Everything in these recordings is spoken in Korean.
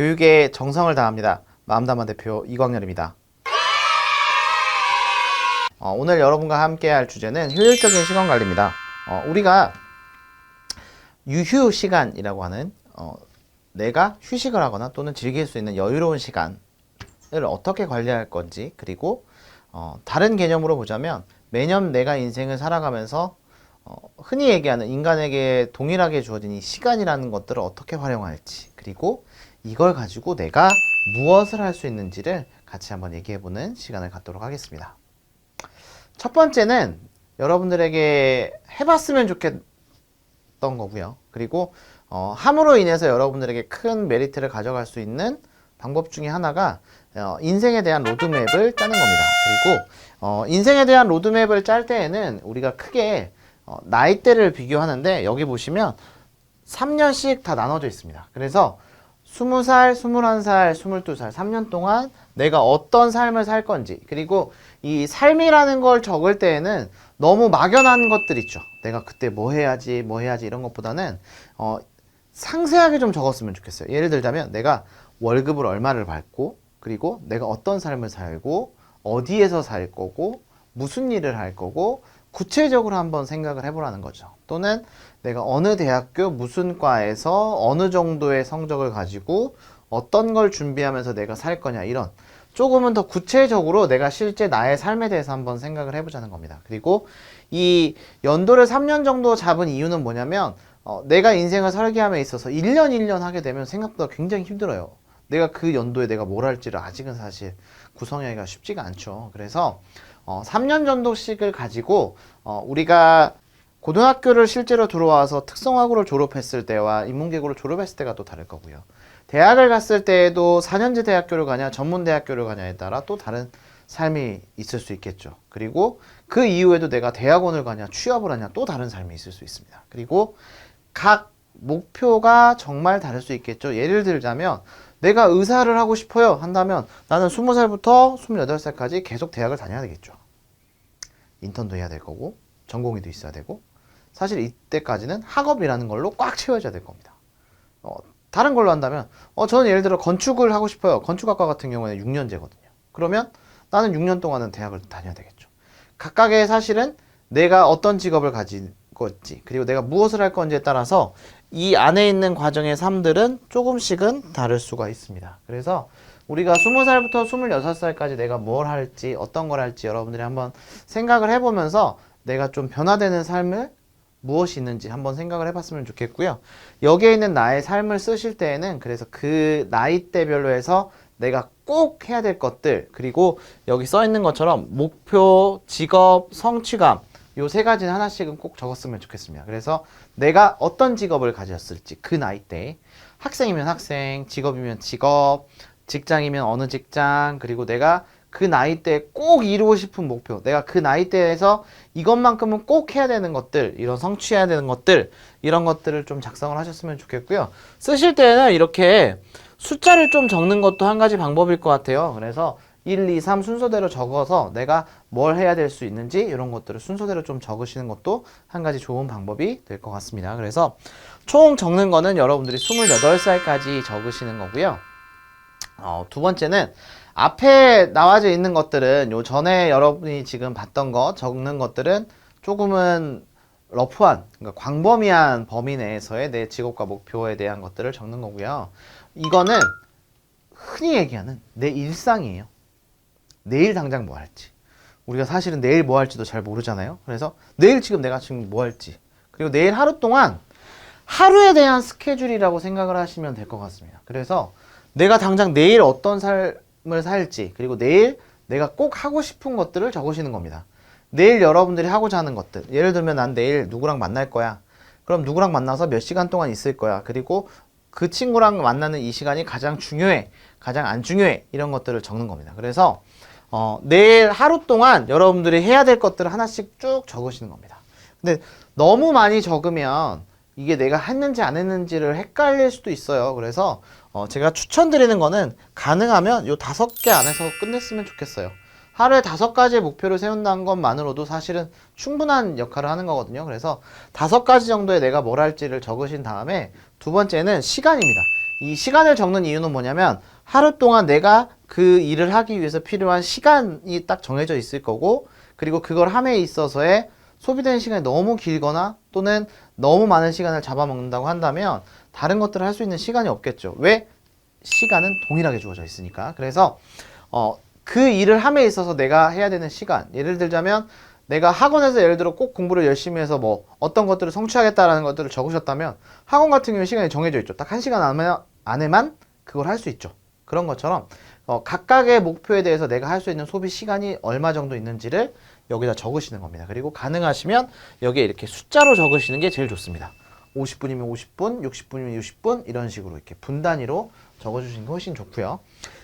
교육에 정성을 다합니다. 마음담아 대표 이광렬입니다. 오늘 여러분과 함께 할 주제는 효율적인 시간 관리입니다. 우리가 유휴 시간이라고 하는 내가 휴식을 하거나 또는 즐길 수 있는 여유로운 시간을 어떻게 관리할 건지, 그리고 다른 개념으로 보자면 매년 내가 인생을 살아가면서 흔히 얘기하는 인간에게 동일하게 주어진 이 시간이라는 것들을 어떻게 활용할지, 그리고 이걸 가지고 내가 무엇을 할 수 있는지를 같이 한번 얘기해보는 시간을 갖도록 하겠습니다. 첫 번째는 여러분들에게 해봤으면 좋겠던 거고요. 그리고 함으로 인해서 여러분들에게 큰 메리트를 가져갈 수 있는 방법 중에 하나가 인생에 대한 로드맵을 짜는 겁니다. 그리고 인생에 대한 로드맵을 짤 때에는 우리가 크게 나이대를 비교하는데, 여기 보시면 3년씩 다 나눠져 있습니다. 그래서 20살, 21살, 22살, 3년 동안 내가 어떤 삶을 살 건지, 그리고 이 삶이라는 걸 적을 때에는 너무 막연한 것들 있죠. 내가 그때 뭐 해야지 이런 것보다는 상세하게 좀 적었으면 좋겠어요. 예를 들자면 내가 월급을 얼마를 받고, 그리고 내가 어떤 삶을 살고, 어디에서 살 거고, 무슨 일을 할 거고, 구체적으로 한번 생각을 해보라는 거죠. 또는 내가 어느 대학교 무슨 과에서 어느 정도의 성적을 가지고 어떤 걸 준비하면서 내가 살 거냐, 이런 조금은 더 구체적으로 내가 실제 나의 삶에 대해서 한번 생각을 해보자는 겁니다. 그리고 이 연도를 3년 정도 잡은 이유는 뭐냐면 내가 인생을 설계함에 있어서 1년 1년 하게 되면 생각보다 굉장히 힘들어요. 내가 그 연도에 내가 뭘 할지를 아직은 사실 구성하기가 쉽지가 않죠. 그래서 3년 정도씩을 가지고 우리가 고등학교를 실제로 들어와서 특성화고를 졸업했을 때와 인문계고를 졸업했을 때가 또 다를 거고요. 대학을 갔을 때에도 4년제 대학교를 가냐 전문대학교를 가냐에 따라 또 다른 삶이 있을 수 있겠죠. 그리고 그 이후에도 내가 대학원을 가냐 취업을 하냐 또 다른 삶이 있을 수 있습니다. 그리고 각 목표가 정말 다를 수 있겠죠. 예를 들자면 내가 의사를 하고 싶어요 한다면 나는 20살부터 28살까지 계속 대학을 다녀야 되겠죠. 인턴도 해야 될 거고 전공의도 있어야 되고, 사실 이때까지는 학업이라는 걸로 꽉 채워져야 될 겁니다. 다른 걸로 한다면 저는 예를 들어 건축을 하고 싶어요. 건축학과 같은 경우에는 6년제거든요. 그러면 나는 6년 동안은 대학을 다녀야 되겠죠. 각각의 사실은 내가 어떤 직업을 가질 건지, 그리고 내가 무엇을 할 건지에 따라서 이 안에 있는 과정의 삶들은 조금씩은 다를 수가 있습니다. 그래서 우리가 20살부터 26살까지 내가 뭘 할지, 어떤 걸 할지 여러분들이 한번 생각을 해보면서 내가 좀 변화되는 삶을 무엇이 있는지 한번 생각을 해봤으면 좋겠고요. 여기에 있는 나의 삶을 쓰실 때에는 그래서 그 나이대별로 해서 내가 꼭 해야 될 것들, 그리고 여기 써 있는 것처럼 목표, 직업, 성취감, 요 세 가지는 하나씩은 꼭 적었으면 좋겠습니다. 그래서 내가 어떤 직업을 가졌을지 그 나이대에, 학생이면 학생, 직업이면 직업, 직장이면 어느 직장, 그리고 내가 그 나이대에 꼭 이루고 싶은 목표, 내가 그 나이대에서 이것만큼은 꼭 해야 되는 것들, 이런 성취해야 되는 것들, 이런 것들을 좀 작성을 하셨으면 좋겠고요. 쓰실 때는 이렇게 숫자를 좀 적는 것도 한 가지 방법일 것 같아요. 그래서 1, 2, 3 순서대로 적어서 내가 뭘 해야 될 수 있는지 이런 것들을 순서대로 좀 적으시는 것도 한 가지 좋은 방법이 될 것 같습니다. 그래서 총 적는 거는 여러분들이 28살까지 적으시는 거고요. 두 번째는 앞에 나와져 있는 것들은 요 전에 여러분이 지금 봤던 거 적는 것들은 조금은 러프한, 그러니까 광범위한 범위 내에서의 내 직업과 목표에 대한 것들을 적는 거고요. 이거는 흔히 얘기하는 내 일상이에요. 내일 당장 뭐 할지. 우리가 사실은 내일 뭐 할지도 잘 모르잖아요. 그래서 내일 지금 내가 지금 뭐 할지, 그리고 내일 하루 동안 하루에 대한 스케줄이라고 생각을 하시면 될 것 같습니다. 그래서 내가 당장 내일 어떤 삶을 살지, 그리고 내일 내가 꼭 하고 싶은 것들을 적으시는 겁니다. 내일 여러분들이 하고자 하는 것들, 예를 들면 난 내일 누구랑 만날 거야. 그럼 누구랑 만나서 몇 시간 동안 있을 거야. 그리고 그 친구랑 만나는 이 시간이 가장 중요해, 가장 안 중요해, 이런 것들을 적는 겁니다. 그래서 내일 하루 동안 여러분들이 해야 될 것들을 하나씩 쭉 적으시는 겁니다. 근데 너무 많이 적으면 이게 내가 했는지 안 했는지를 헷갈릴 수도 있어요. 그래서 제가 추천드리는 거는 가능하면 요 5개 안에서 끝냈으면 좋겠어요. 하루에 5가지의 목표를 세운다는 것만으로도 사실은 충분한 역할을 하는 거거든요. 그래서 5가지 정도의 내가 뭘 할지를 적으신 다음에 두 번째는 시간입니다. 이 시간을 적는 이유는 뭐냐면 하루 동안 내가 그 일을 하기 위해서 필요한 시간이 딱 정해져 있을 거고, 그리고 그걸 함에 있어서의 소비되는 시간이 너무 길거나 또는 너무 많은 시간을 잡아먹는다고 한다면 다른 것들을 할 수 있는 시간이 없겠죠. 왜? 시간은 동일하게 주어져 있으니까. 그래서 그 일을 함에 있어서 내가 해야 되는 시간, 예를 들자면 내가 학원에서 예를 들어 꼭 공부를 열심히 해서 뭐 어떤 것들을 성취하겠다라는 것들을 적으셨다면 학원 같은 경우에 시간이 정해져 있죠. 딱 1시간 안에만 그걸 할 수 있죠. 그런 것처럼 각각의 목표에 대해서 내가 할 수 있는 소비 시간이 얼마 정도 있는지를 여기다 적으시는 겁니다. 그리고 가능하시면 여기에 이렇게 숫자로 적으시는 게 제일 좋습니다. 50분이면 50분, 60분이면 60분 이런 식으로 이렇게 분 단위로 적어주시는 게 훨씬 좋고요.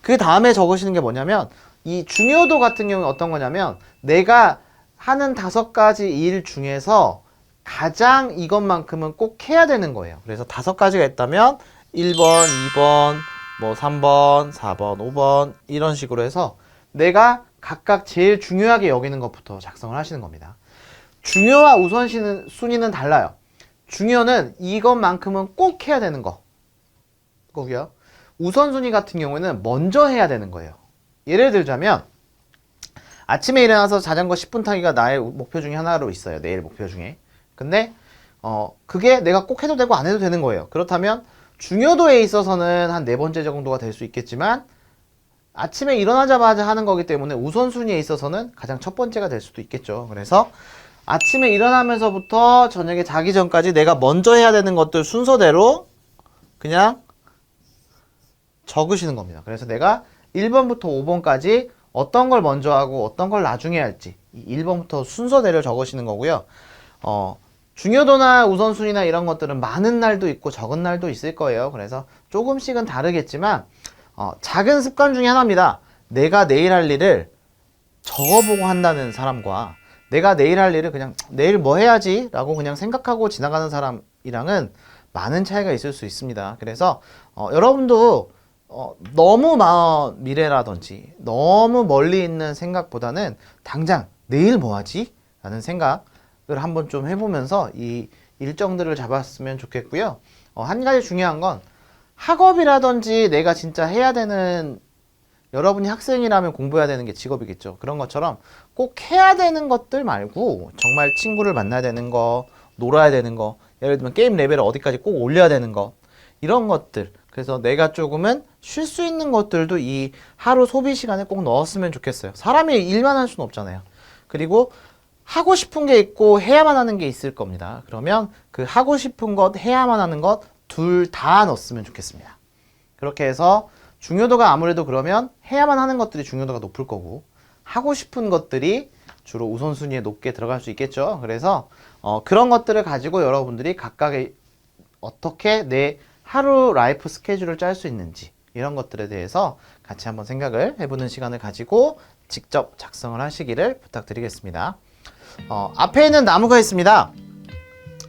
그 다음에 적으시는 게 뭐냐면 이 중요도 같은 경우는 어떤 거냐면 내가 하는 5가지 일 중에서 가장 이것만큼은 꼭 해야 되는 거예요. 그래서 5가지가 있다면 1번, 2번, 뭐 3번, 4번, 5번 이런 식으로 해서 내가 각각 제일 중요하게 여기는 것부터 작성을 하시는 겁니다. 중요와 우선순위는 달라요. 중요는 이것만큼은 꼭 해야 되는 거고요. 우선순위 같은 경우에는 먼저 해야 되는 거예요. 예를 들자면 아침에 일어나서 자전거 10분 타기가 나의 목표 중에 하나로 있어요. 내일 목표 중에. 근데 그게 내가 꼭 해도 되고 안 해도 되는 거예요. 그렇다면 중요도에 있어서는 한 4번째 정도가 될 수 있겠지만 아침에 일어나자마자 하는 거기 때문에 우선순위에 있어서는 가장 첫 번째가 될 수도 있겠죠. 그래서 아침에 일어나면서부터 저녁에 자기 전까지 내가 먼저 해야 되는 것들 순서대로 그냥 적으시는 겁니다. 그래서 내가 1번부터 5번까지 어떤 걸 먼저 하고 어떤 걸 나중에 할지 1번부터 순서대로 적으시는 거고요. 중요도나 우선순위나 이런 것들은 많은 날도 있고 적은 날도 있을 거예요. 그래서 조금씩은 다르겠지만 작은 습관 중에 하나입니다. 내가 내일 할 일을 적어보고 한다는 사람과 내가 내일 할 일을 그냥 내일 뭐 해야지 라고 그냥 생각하고 지나가는 사람이랑은 많은 차이가 있을 수 있습니다. 그래서 여러분도 너무 먼 미래라든지 너무 멀리 있는 생각보다는 당장 내일 뭐 하지? 라는 생각을 한번 좀 해보면서 이 일정들을 잡았으면 좋겠고요. 한 가지 중요한 건 학업이라든지 내가 진짜 해야 되는, 여러분이 학생이라면 공부해야 되는 게 직업이겠죠. 그런 것처럼 꼭 해야 되는 것들 말고 정말 친구를 만나야 되는 거, 놀아야 되는 거, 예를 들면 게임 레벨을 어디까지 꼭 올려야 되는 거, 이런 것들. 그래서 내가 조금은 쉴 수 있는 것들도 이 하루 소비 시간에 꼭 넣었으면 좋겠어요. 사람이 일만 할 수는 없잖아요. 그리고 하고 싶은 게 있고 해야만 하는 게 있을 겁니다. 그러면 그 하고 싶은 것, 해야만 하는 것 둘 다 넣었으면 좋겠습니다. 그렇게 해서 중요도가 아무래도 그러면 해야만 하는 것들이 중요도가 높을 거고 하고 싶은 것들이 주로 우선순위에 높게 들어갈 수 있겠죠. 그래서 그런 것들을 가지고 여러분들이 각각의 어떻게 내 하루 라이프 스케줄을 짤 수 있는지 이런 것들에 대해서 같이 한번 생각을 해보는 시간을 가지고 직접 작성을 하시기를 부탁드리겠습니다. 앞에 있는 나무가 있습니다.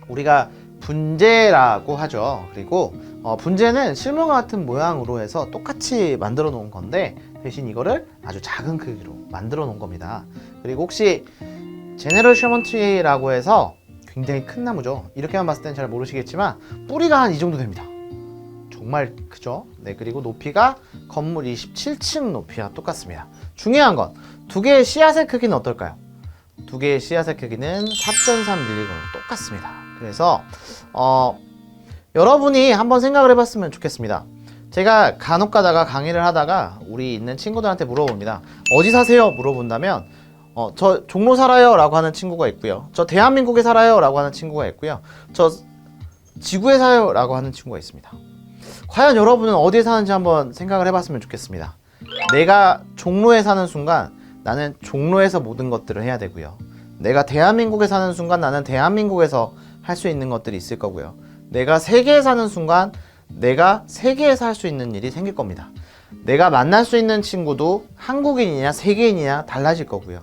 우리가 분재라고 하죠. 그리고 분재는 실물 같은 모양으로 해서 똑같이 만들어 놓은 건데 대신 이거를 아주 작은 크기로 만들어 놓은 겁니다. 그리고 혹시 제네럴 셔먼 트리라고 해서 굉장히 큰 나무죠. 이렇게만 봤을 땐 잘 모르시겠지만 뿌리가 한 이 정도 됩니다. 정말 크죠. 네, 그리고 높이가 건물 27층 높이와 똑같습니다. 중요한 건 두 개의 씨앗의 크기는 어떨까요? 두 개의 씨앗의 크기는 4.3mm로 똑같습니다. 그래서 여러분이 한번 생각을 해봤으면 좋겠습니다. 제가 간혹 가다가 강의를 하다가 우리 있는 친구들한테 물어봅니다. 어디 사세요? 물어본다면 저 종로 살아요 라고 하는 친구가 있고요. 저 대한민국에 살아요 라고 하는 친구가 있고요. 저 지구에 살아요 라고 하는 친구가 있습니다. 과연 여러분은 어디에 사는지 한번 생각을 해봤으면 좋겠습니다. 내가 종로에 사는 순간 나는 종로에서 모든 것들을 해야 되고요. 내가 대한민국에 사는 순간 나는 대한민국에서 할 수 있는 것들이 있을 거고요. 내가 세계에 사는 순간 내가 세계에서 할 수 있는 일이 생길 겁니다. 내가 만날 수 있는 친구도 한국인이냐 세계인이냐 달라질 거고요.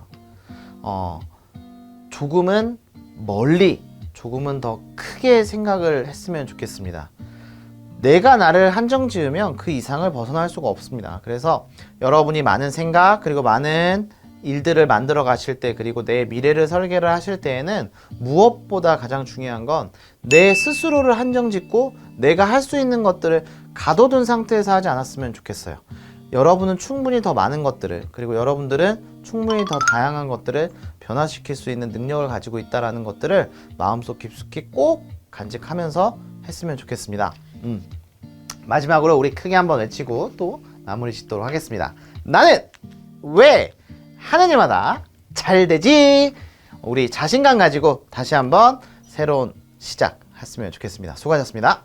조금은 멀리, 조금은 더 크게 생각을 했으면 좋겠습니다. 내가 나를 한정 지으면 그 이상을 벗어날 수가 없습니다. 그래서 여러분이 많은 생각 그리고 많은 일들을 만들어 가실 때 그리고 내 미래를 설계를 하실 때에는 무엇보다 가장 중요한 건 내 스스로를 한정 짓고 내가 할 수 있는 것들을 가둬둔 상태에서 하지 않았으면 좋겠어요. 여러분은 충분히 더 많은 것들을, 그리고 여러분들은 충분히 더 다양한 것들을 변화시킬 수 있는 능력을 가지고 있다는 것들을 마음속 깊숙이 꼭 간직하면서 했으면 좋겠습니다. 마지막으로 우리 크게 한번 외치고 또 마무리 짓도록 하겠습니다. 나는 왜 하는 일마다 잘 되지? 우리 자신감 가지고 다시 한번 새로운 시작 했으면 좋겠습니다. 수고하셨습니다.